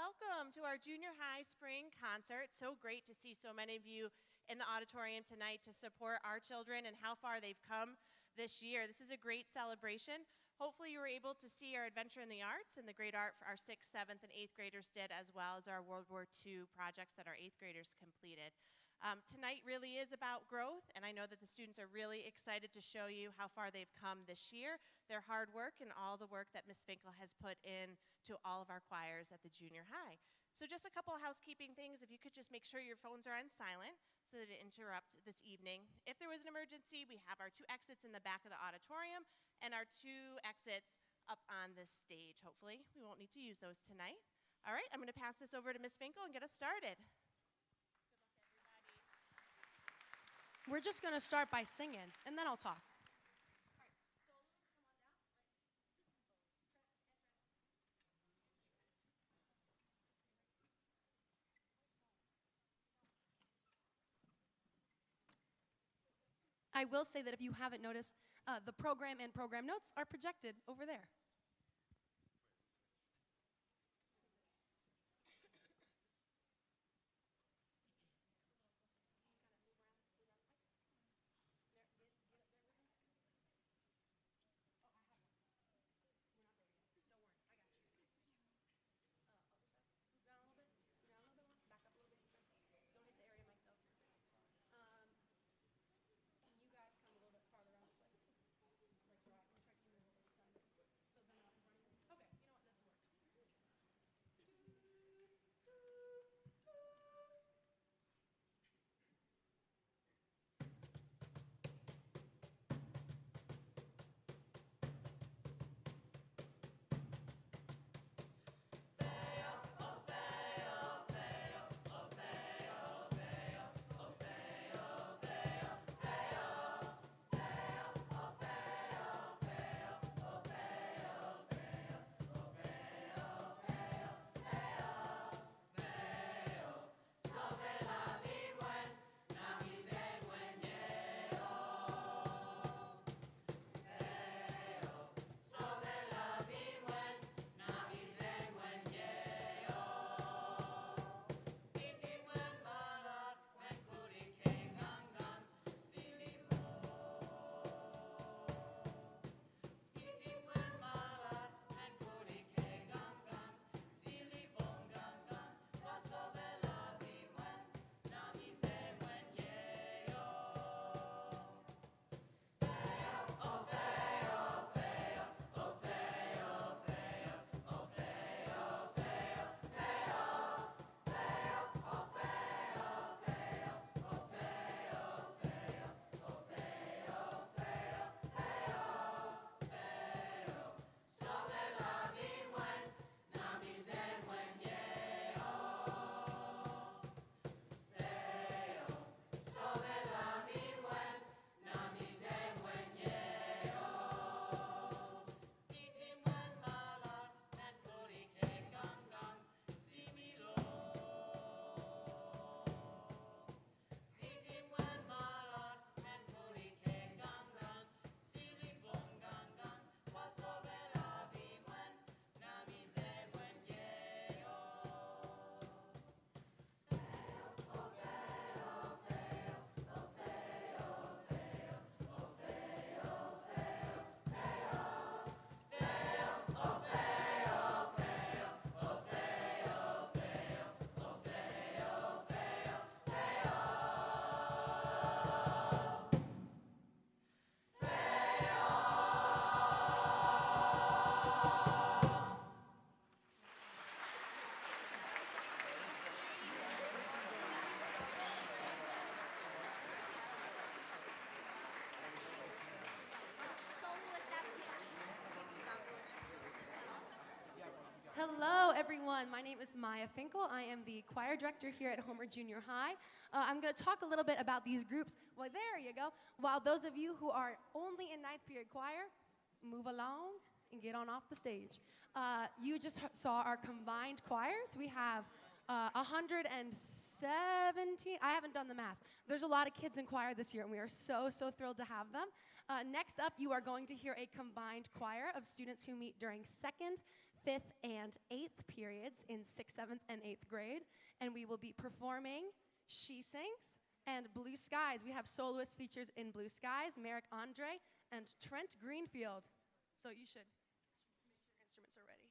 welcome to our junior high spring concert. So great to see so many of you in the auditorium tonight to support our children and how far they've come this year. This is a great celebration. Hopefully you were able to see our Adventure in the Arts and the great art our 6th, 7th, and 8th graders did, as well as our World War II projects that our 8th graders completed. Tonight really is about growth, and I know that the students are really excited to show you how far they've come this year, their hard work, and all the work that Ms. Finkel has put in to all of our choirs at the junior high. So just a couple of housekeeping things. If you could just make sure your phones are on silent so that it interrupt this evening. If there was an emergency, we have our 2 exits in the back of the auditorium and our 2 exits up on this stage. Hopefully, we won't need to use those tonight. All right, I'm going to pass this over to Ms. Finkel and get us started. We're just going to start by singing, and then I'll talk. I will say that if you haven't noticed, the program and program notes are projected over there. Hello, everyone. My name is Maya Finkel. I am the choir director here at Homer Junior High. I'm going to talk a little bit about these groups. Well, there you go. While those of you who are only in 9th period choir, move along and get on off the stage. You just saw our combined choirs. We have 117. I haven't done the math. There's a lot of kids in choir this year, and we are so thrilled to have them. Next up, you are going to hear a combined choir of students who meet during 2nd, 5th and 8th periods in 6th, 7th, and 8th grade. And we will be performing She Sings and Blue Skies. We have soloist features in Blue Skies, Merrick Andre, and Trent Greenfield. So you should make sure your instruments are ready.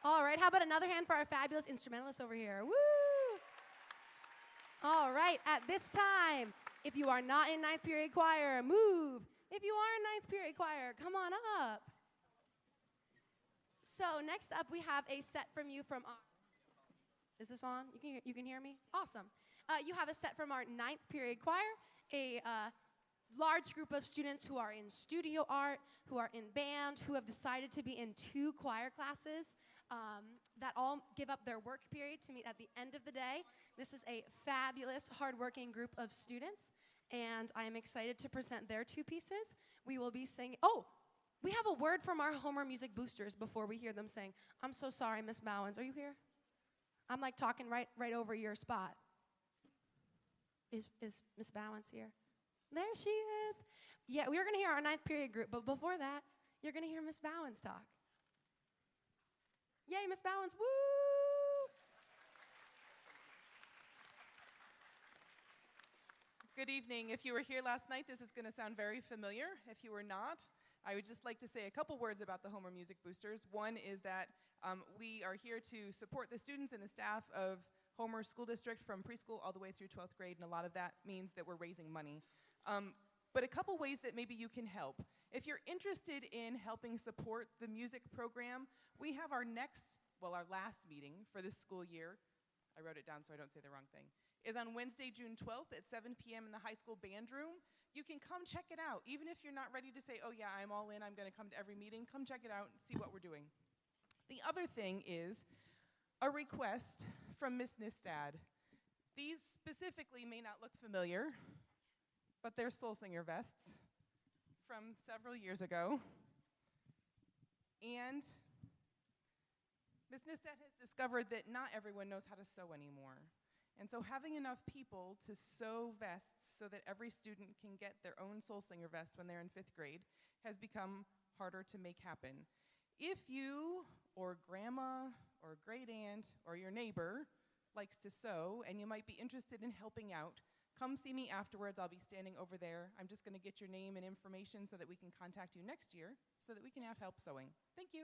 All right, how about another hand for our fabulous instrumentalists over here? Woo! All right, at this time, if you are not in ninth period choir, move. If you are in ninth period choir, come on up. So next up, we have a set from you from our... Is this on? You can hear me? Awesome. You have a set from our ninth period choir, a large group of students who are in studio art, who are in band, who have decided to be in 2 choir classes that all give up their work period to meet at the end of the day. This is a fabulous, hardworking group of students, and I am excited to present their 2 pieces. We will be singing... Oh! We have a word from our Homer Music boosters before we hear them sing. I'm so sorry, Miss Bowens. Are you here? I'm like talking right over your spot. Is Miss Bowens here? There she is. Yeah, we're going to hear our ninth period group, but before that, you're going to hear Miss Bowens talk. Yay, Miss Bowens, woo! Good evening. If you were here last night, this is going to sound very familiar. If you were not, I would just like to say a couple words about the Homer Music Boosters. One is that we are here to support the students and the staff of Homer School District from preschool all the way through 12th grade, and a lot of that means that we're raising money. But a couple ways that maybe you can help. If you're interested in helping support the music program, we have our last meeting for this school year. I wrote it down so I don't say the wrong thing. Is on Wednesday, June 12th at 7 p.m. in the high school band room. You can come check it out. Even if you're not ready to say, oh yeah, I'm all in, I'm going to come to every meeting, come check it out and see what we're doing. The other thing is a request from Miss Nistad. These specifically may not look familiar, but they're Soul Singer vests from several years ago. And Miss Nistad has discovered that not everyone knows how to sew anymore. And so having enough people to sew vests so that every student can get their own Soul Singer vest when they're in 5th grade has become harder to make happen. If you or grandma or great aunt or your neighbor likes to sew and you might be interested in helping out, come see me afterwards. I'll be standing over there. I'm just going to get your name and information so that we can contact you next year so that we can have help sewing. Thank you.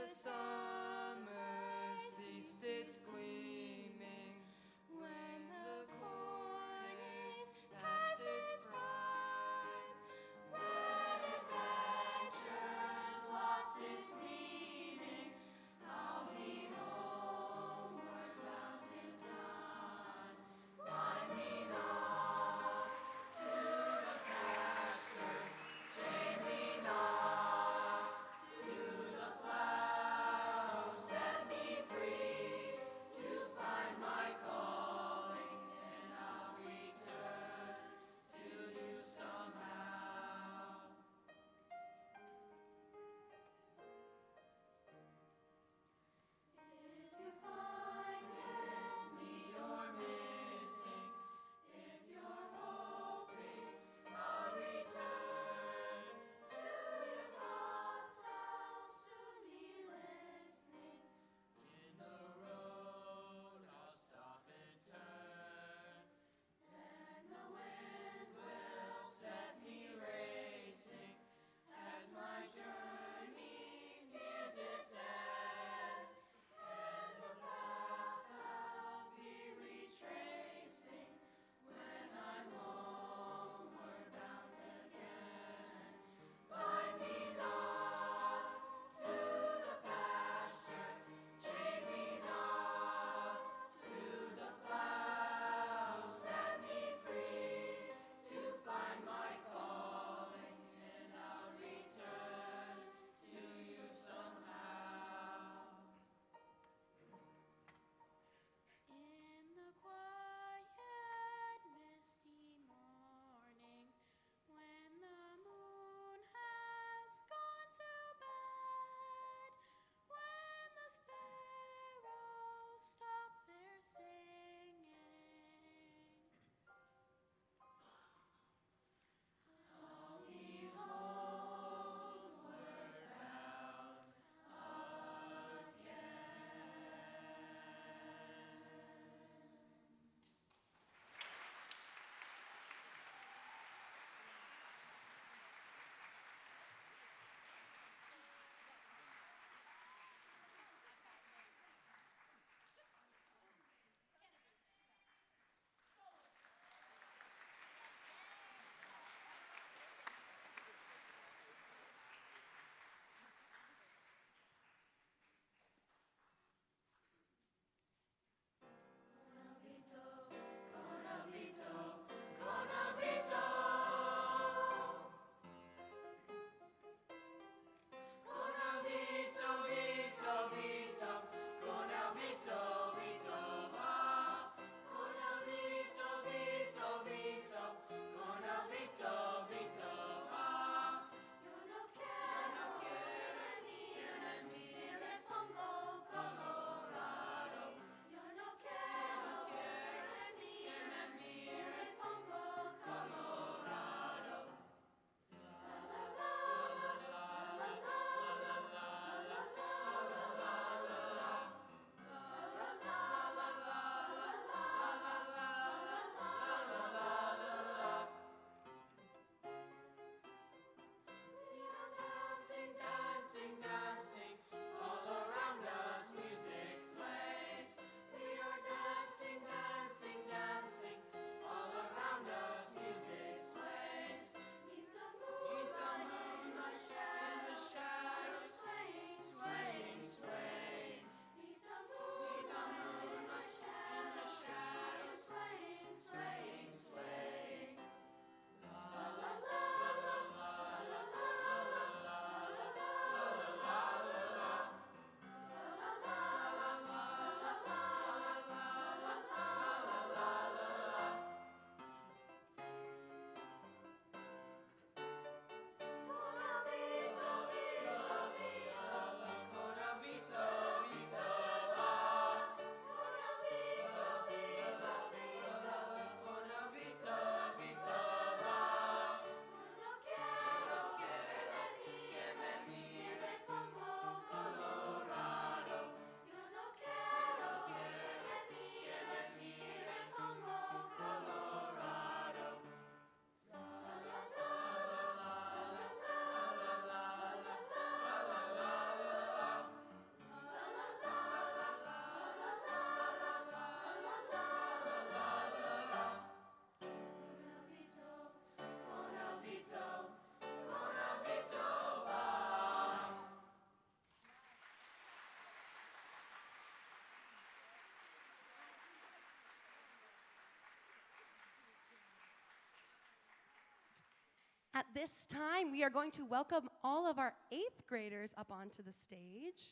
Summer ceased its gleaming, when the corn is past its prime, when adventure's lost its meaning, I'll be homeward bound in time. Find me not to the pasture, chain me not to the plow. At this time, we are going to welcome all of our 8th graders up onto the stage.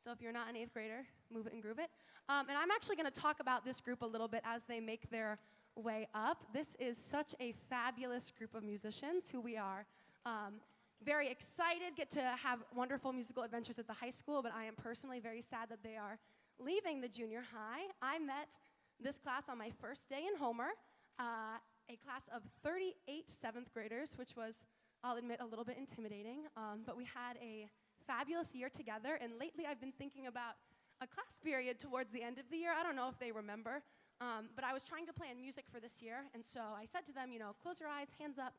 So if you're not an 8th grader, move it and groove it. And I'm actually going to talk about this group a little bit as they make their way up. This is such a fabulous group of musicians who we are very excited, get to have wonderful musical adventures at the high school, but I am personally very sad that they are leaving the junior high. I met this class on my first day in Homer, a class of 38 7th graders, which was, I'll admit, a little bit intimidating, but we had a fabulous year together, and lately I've been thinking about a class period towards the end of the year. I don't know if they remember, but I was trying to plan music for this year, and so I said to them, you know, close your eyes, hands up,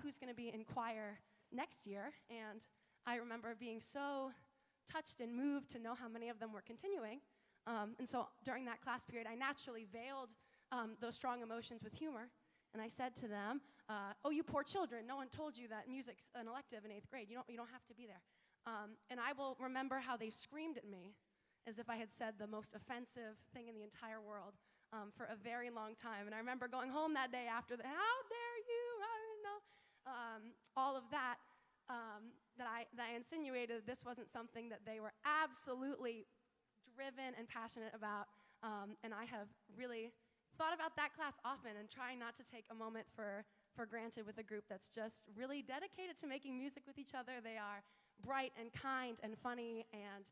who's going to be in choir next year? And I remember being so touched and moved to know how many of them were continuing. And so during that class period, I naturally veiled those strong emotions with humor. And I said to them, oh, you poor children, no one told you that music's an elective in 8th grade. You don't have to be there. And I will remember how they screamed at me as if I had said the most offensive thing in the entire world for a very long time. And I remember going home that day after the, how dare you, I don't know, all of that, that I insinuated this wasn't something that they were absolutely driven and passionate about. And I have really thought about that class often and trying not to take a moment for granted with a group that's just really dedicated to making music with each other. They are bright and kind and funny and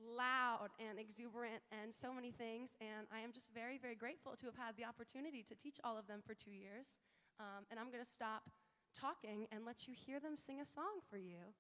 loud and exuberant and so many things. And I am just very, very grateful to have had the opportunity to teach all of them for 2 years. And I'm going to stop talking and let you hear them sing a song for you.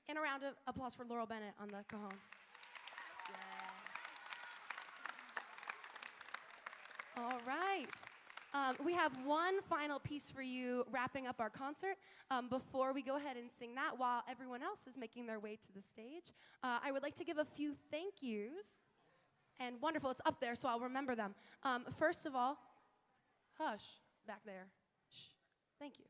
And a round of applause for Laurel Bennett on the cajon. All right. We have one final piece for you wrapping up our concert. Before we go ahead and sing that while everyone else is making their way to the stage, I would like to give a few thank yous. And wonderful, it's up there, so I'll remember them. First of all, hush, back there. Shh, thank you.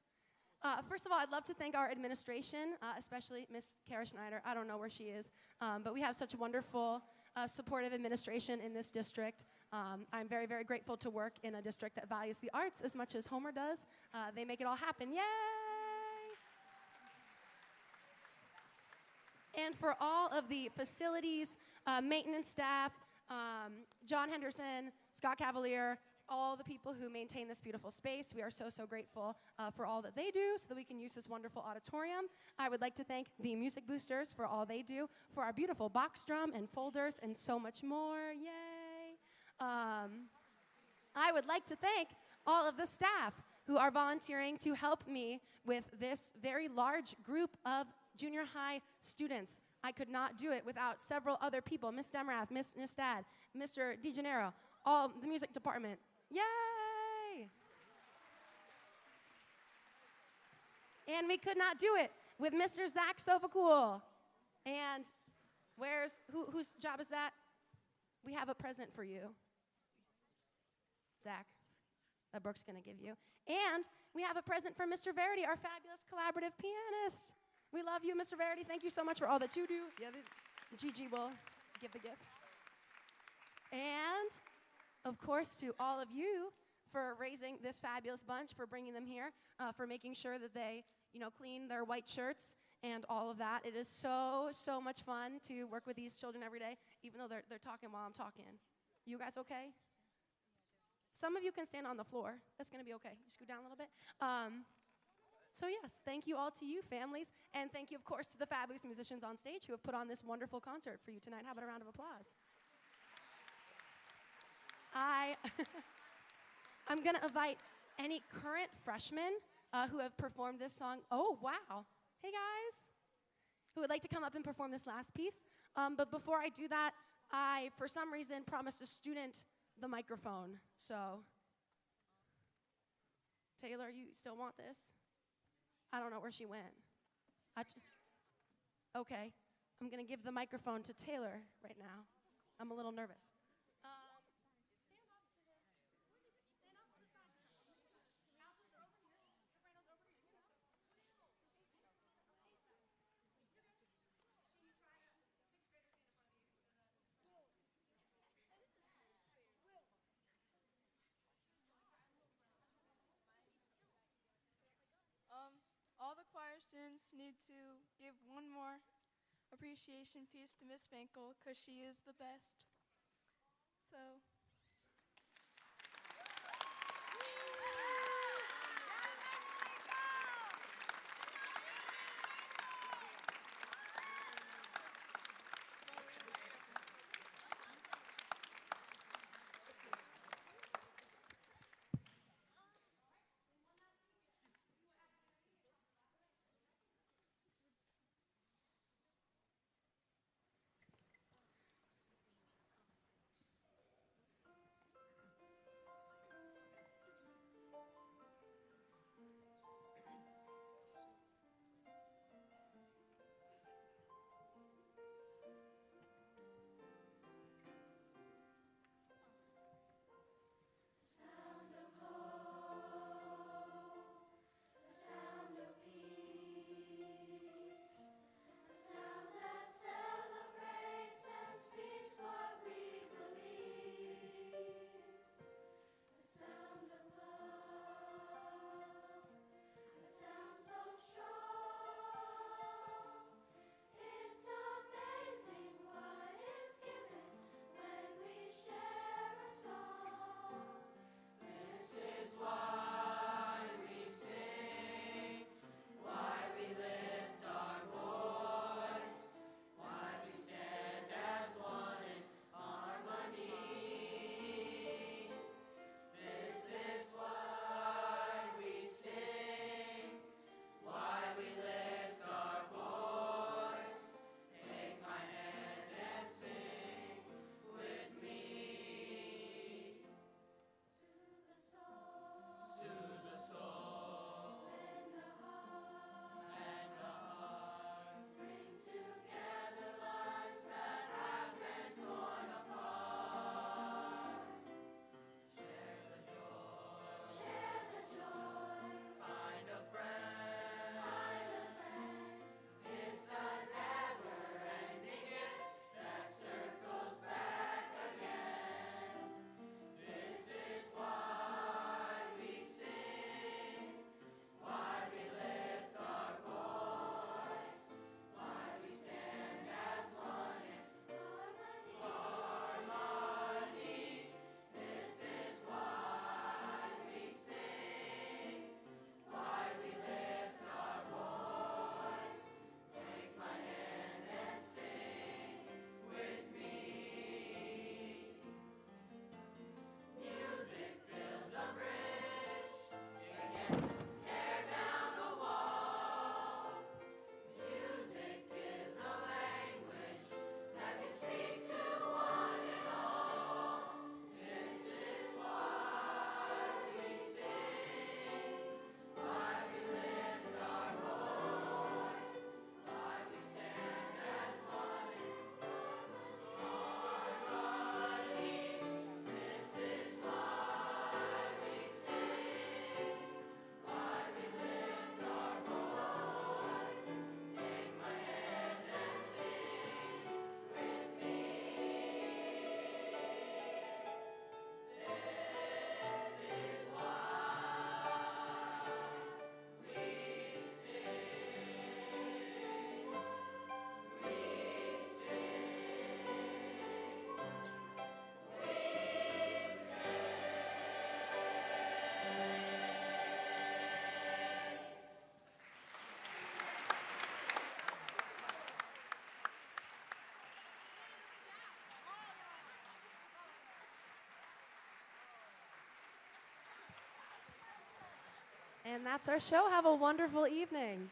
First of all, I'd love to thank our administration, especially Miss Kara Schneider. I don't know where she is, but we have such a wonderful, supportive administration in this district. I'm very, very grateful to work in a district that values the arts as much as Homer does. They make it all happen. Yay! And for all of the facilities, maintenance staff, John Henderson, Scott Cavalier, all the people who maintain this beautiful space. We are so, so grateful for all that they do so that we can use this wonderful auditorium. I would like to thank the Music Boosters for all they do, for our beautiful box drum and folders and so much more. Yay! I would like to thank all of the staff who are volunteering to help me with this very large group of junior high students. I could not do it without several other people, Miss Demrath, Miss Nistad, Mr. DeGennaro, all the music department. Yay! And we could not do it with Mr. Zach Sovacool. And whose job is that? We have a present for you. Zach, that Brooke's gonna give you. And we have a present for Mr. Verity, our fabulous collaborative pianist. We love you, Mr. Verity. Thank you so much for all that you do. Yeah, Gigi will give the gift. And of course, to all of you for raising this fabulous bunch, for bringing them here, for making sure that they, clean their white shirts and all of that. It is so, so much fun to work with these children every day, even though they're talking while I'm talking. You guys okay? Some of you can stand on the floor. That's going to be okay. Just go down a little bit. So yes, thank you all to you, families, and thank you, of course, to the fabulous musicians on stage who have put on this wonderful concert for you tonight. How about a round of applause? I'm going to invite any current freshmen who have performed this song. Oh, wow. Hey, guys. Who would like to come up and perform this last piece. But before I do that, I, for some reason, promised a student the microphone. So, Taylor, you still want this? I don't know where she went. Okay. I'm going to give the microphone to Taylor right now. I'm a little nervous. All the choir students need to give one more appreciation piece to Miss Finkel because she is the best. So. And that's our show. Have a wonderful evening.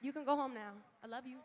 You can go home now. I love you.